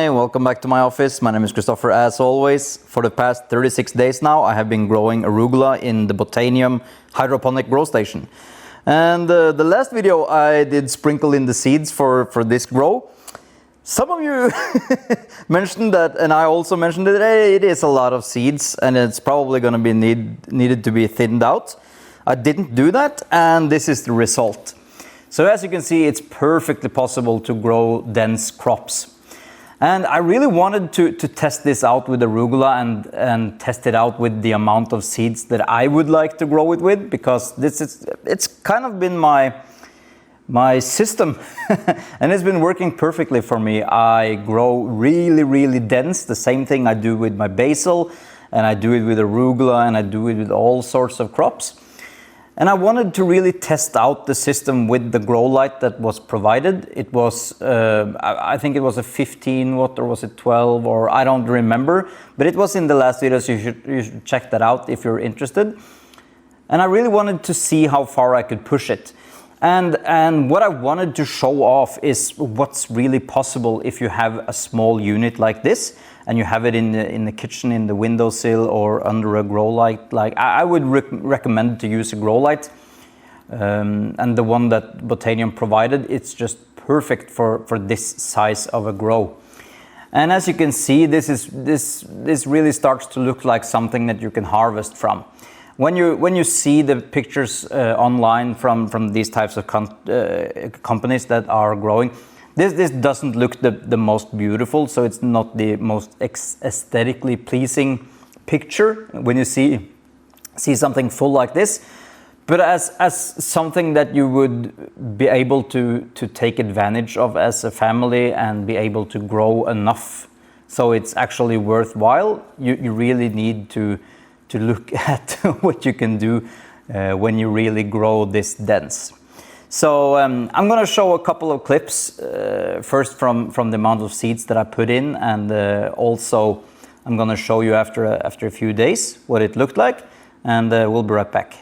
Hi, welcome back to my office. My name is Christopher as always. For the past 36 days now, I have been growing arugula in the Botanium hydroponic grow station. And the last video I did sprinkle in the seeds for this grow. Some of you mentioned that, and I also mentioned that hey, it is a lot of seeds and it's probably going to be needed to be thinned out. I didn't do that, and this is the result. So as you can see, it's perfectly possible to grow dense crops. And I really wanted to test this out with arugula and test it out with the amount of seeds that I would like to grow it with, because it's kind of been my system and it's been working perfectly for me. I grow really dense, the same thing I do with my basil, and I do it with arugula, and I do it with all sorts of crops. And I wanted to really test out the system with the grow light that was provided. It was, I think it was a 15 watt, or was it 12, or I don't remember. But it was in the last video, so you should check that out if you're interested. And I really wanted to see how far I could push it. And what I wanted to show off is what's really possible if you have a small unit like this, and you have it in the kitchen, in the windowsill, or under a grow light. Like I would recommend to use a grow light, and the one that Botanium provided, it's just perfect for this size of a grow. And as you can see, this really starts to look like something that you can harvest from. When you see the pictures online from these types of companies that are growing, this doesn't look the most beautiful, so it's not the most aesthetically pleasing picture when you see something full like this. But as something that you would be able to take advantage of as a family and be able to grow enough so it's actually worthwhile, you really need to look at what you can do when you really grow this dense. So I'm going to show a couple of clips, first from the amount of seeds that I put in, and also I'm going to show you after a few days what it looked like, and we'll be right back.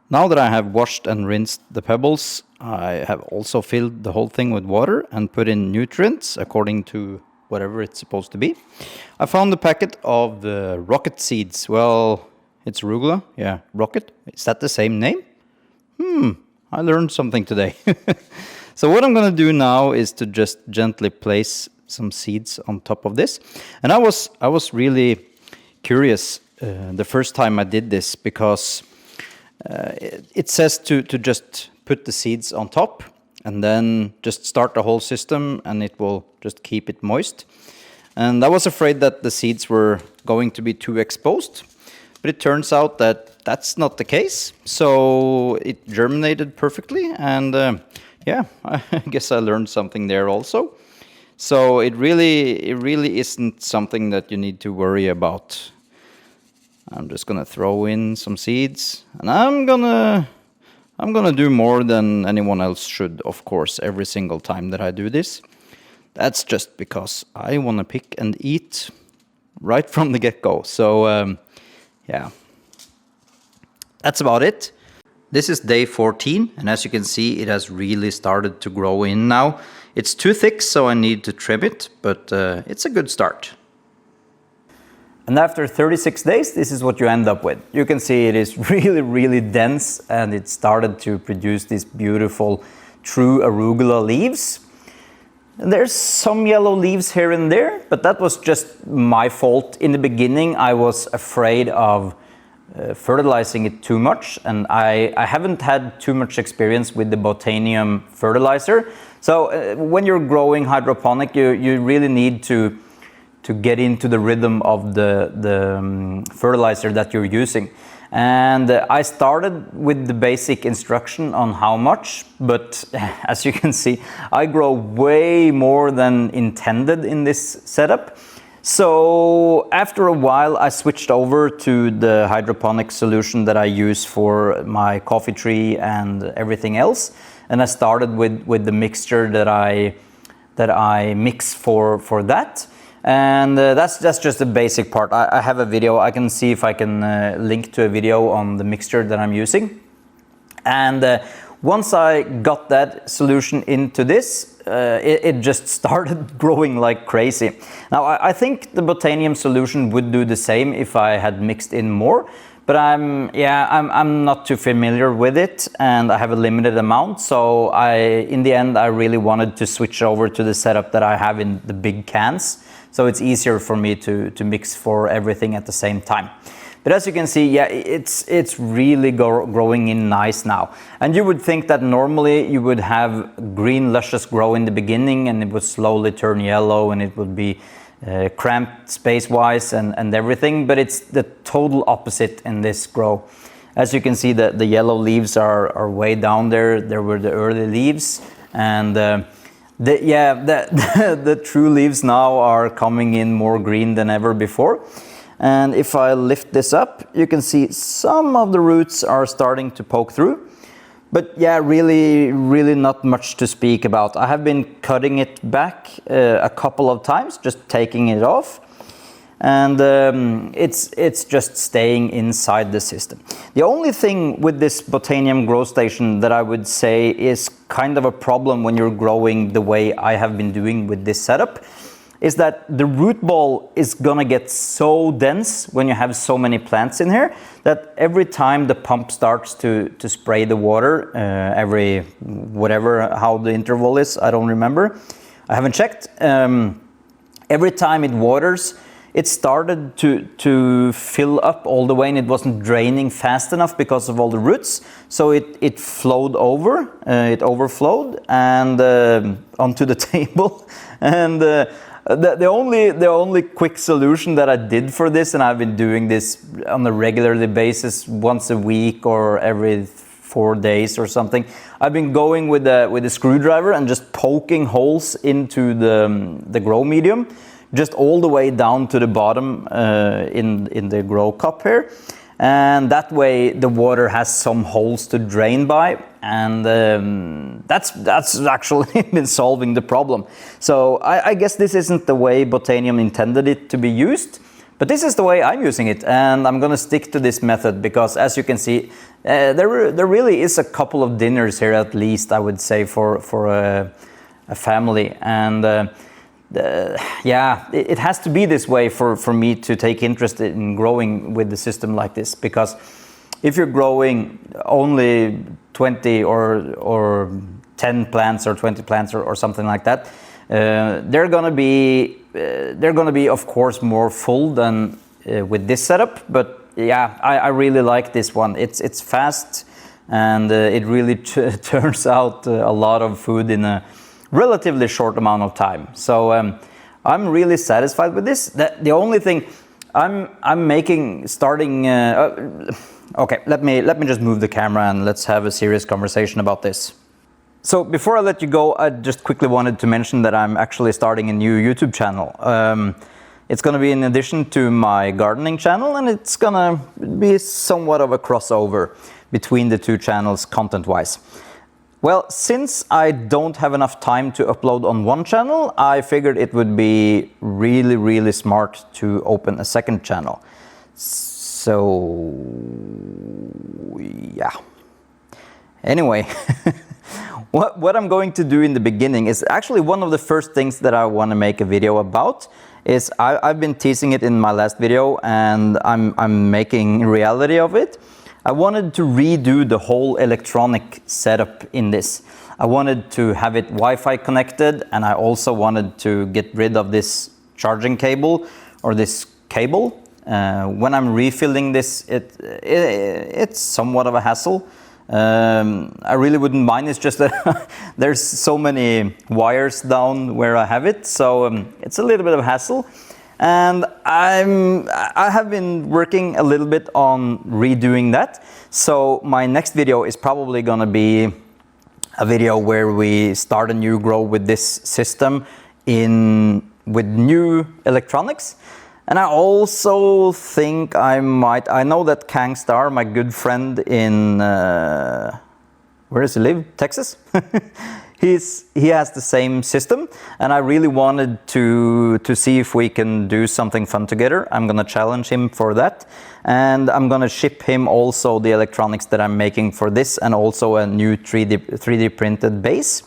Now that I have washed and rinsed the pebbles, I have also filled the whole thing with water and put in nutrients according to whatever it's supposed to be. I found a packet of the rocket seeds. Well, it's arugula. Yeah, rocket. Is that the same name? I learned something today. So what I'm going to do now is to just gently place some seeds on top of this. And I was really curious the first time I did this, because it says to just put the seeds on top and then just start the whole system, and it will just keep it moist. And I was afraid that the seeds were going to be too exposed, but it turns out that that's not the case. So it germinated perfectly, and yeah, I guess I learned something there also. So it really isn't something that you need to worry about. I'm just gonna throw in some seeds, and I'm gonna do more than anyone else should, of course, every single time that I do this. That's just because I want to pick and eat right from the get-go. So yeah, that's about it. This is day 14, and as you can see, it has really started to grow in now. It's too thick, so I need to trim it, but it's a good start. And after 36 days, this is what you end up with. You can see it is really dense, and it started to produce these beautiful true arugula leaves. And there's some yellow leaves here and there, but that was just my fault. In the beginning, I was afraid of fertilizing it too much, and I haven't had too much experience with the Botanium fertilizer. So when you're growing hydroponic, you really need to get into the rhythm of the fertilizer that you're using. And I started with the basic instruction on how much, but as you can see, I grow way more than intended in this setup. So after a while, I switched over to the hydroponic solution that I use for my coffee tree and everything else. And I started with the mixture that I mix for that. And that's just a basic part. I have a video. I can see if I can link to a video on the mixture that I'm using. And Once I got that solution into this, it just started growing like crazy. Now I think the Botanium solution would do the same if I had mixed in more, but I'm not too familiar with it, and I have a limited amount, so in the end I really wanted to switch over to the setup that I have in the big cans, so it's easier for me to mix for everything at the same time. But as you can see, yeah, it's really growing in nice now. And you would think that normally you would have green luscious grow in the beginning, and it would slowly turn yellow, and it would be cramped space-wise and everything, but it's the total opposite in this grow. As you can see, the yellow leaves are way down there. There were the early leaves, and the true leaves now are coming in more green than ever before. And if I lift this up, you can see some of the roots are starting to poke through. But yeah, really not much to speak about. I have been cutting it back a couple of times, just taking it off. And it's just staying inside the system. The only thing with this Botanium grow station that I would say is kind of a problem when you're growing the way I have been doing with this setup is that the root ball is gonna get so dense when you have so many plants in here that every time the pump starts to spray the water, every whatever how the interval is, I don't remember, I haven't checked, every time it waters, it started to fill up all the way, and it wasn't draining fast enough because of all the roots, so it flowed over, it overflowed and onto the table. And the only quick solution that I did for this, and I've been doing this on a regular basis, once a week or every 4 days or something, I've been going with a screwdriver and just poking holes into the grow medium, just all the way down to the bottom in the grow cup here. And that way the water has some holes to drain by, and that's actually been solving the problem. So I guess this isn't the way Botanium intended it to be used, but this is the way I'm using it, and I'm gonna stick to this method because, as you can see, there really is a couple of dinners here at least, I would say, for a family. And yeah, it has to be this way for me to take interest in growing with the system like this, because if you're growing only 20 or 10 plants or 20 plants or something like that, they're gonna be of course more full than with this setup. But yeah, I really like this one. It's fast, and it really turns out a lot of food in a relatively short amount of time. So I'm really satisfied with this. The only thing I'm making starting okay, let me just move the camera and let's have a serious conversation about this. So before I let you go, I just quickly wanted to mention that I'm actually starting a new YouTube channel. It's going to be in addition to my gardening channel, and it's going to be somewhat of a crossover between the two channels content-wise. Well, since I don't have enough time to upload on one channel, I figured it would be really smart to open a second channel. So yeah. Anyway, what I'm going to do in the beginning is actually one of the first things that I want to make a video about. Is I've been teasing it in my last video, and I'm making reality of it. I wanted to redo the whole electronic setup in this. I wanted to have it Wi-Fi connected, and I also wanted to get rid of this charging cable or this cable. When I'm refilling this, it's somewhat of a hassle. I really wouldn't mind. It's just that there's so many wires down where I have it, so it's a little bit of a hassle. And I have been working a little bit on redoing that. So my next video is probably gonna be a video where we start a new grow with this system with new electronics. And I also think I know that Kang Star, my good friend in, where does he live? Texas? he has the same system, and I really wanted to see if we can do something fun together. I'm gonna challenge him for that, and I'm gonna ship him also the electronics that I'm making for this, and also a new 3D printed base.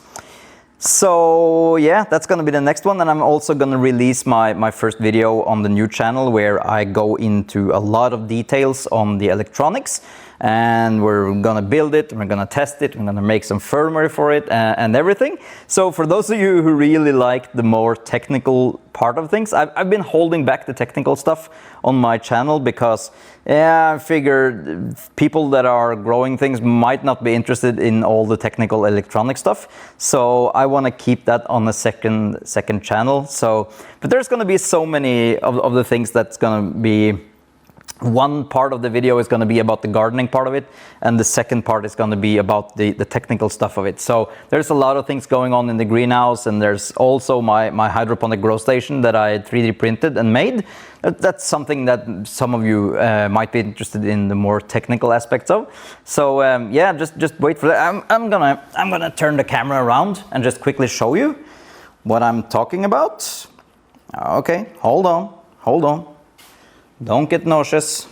So yeah, that's gonna be the next one, and I'm also gonna release my first video on the new channel where I go into a lot of details on the electronics, and we're gonna build it, we're gonna test it, we're gonna make some firmware for it, and everything. So for those of you who really like the more technical part of things, I've been holding back the technical stuff on my channel because I figured people that are growing things might not be interested in all the technical electronic stuff. So I want to keep that on a second channel. So, but there's going to be so many of the things that's going to be. One part of the video is going to be about the gardening part of it, and the second part is going to be about the technical stuff of it. So there's a lot of things going on in the greenhouse, and there's also my hydroponic grow station that I 3D printed and made. That's something that some of you might be interested in the more technical aspects of. So yeah, just wait for that. I'm gonna turn the camera around and just quickly show you what I'm talking about. Okay, hold on. Don't get nauseous.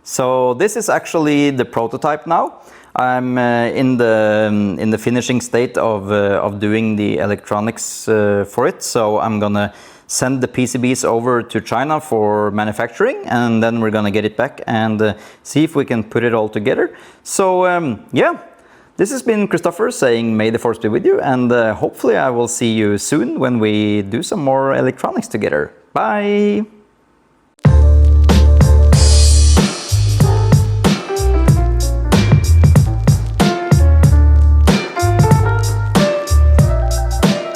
So this is actually the prototype now. I'm in the finishing state of doing the electronics for it. So I'm gonna send the PCBs over to China for manufacturing, and then we're gonna get it back and see if we can put it all together. So yeah, this has been Christopher saying may the force be with you, and hopefully I will see you soon when we do some more electronics together. Bye!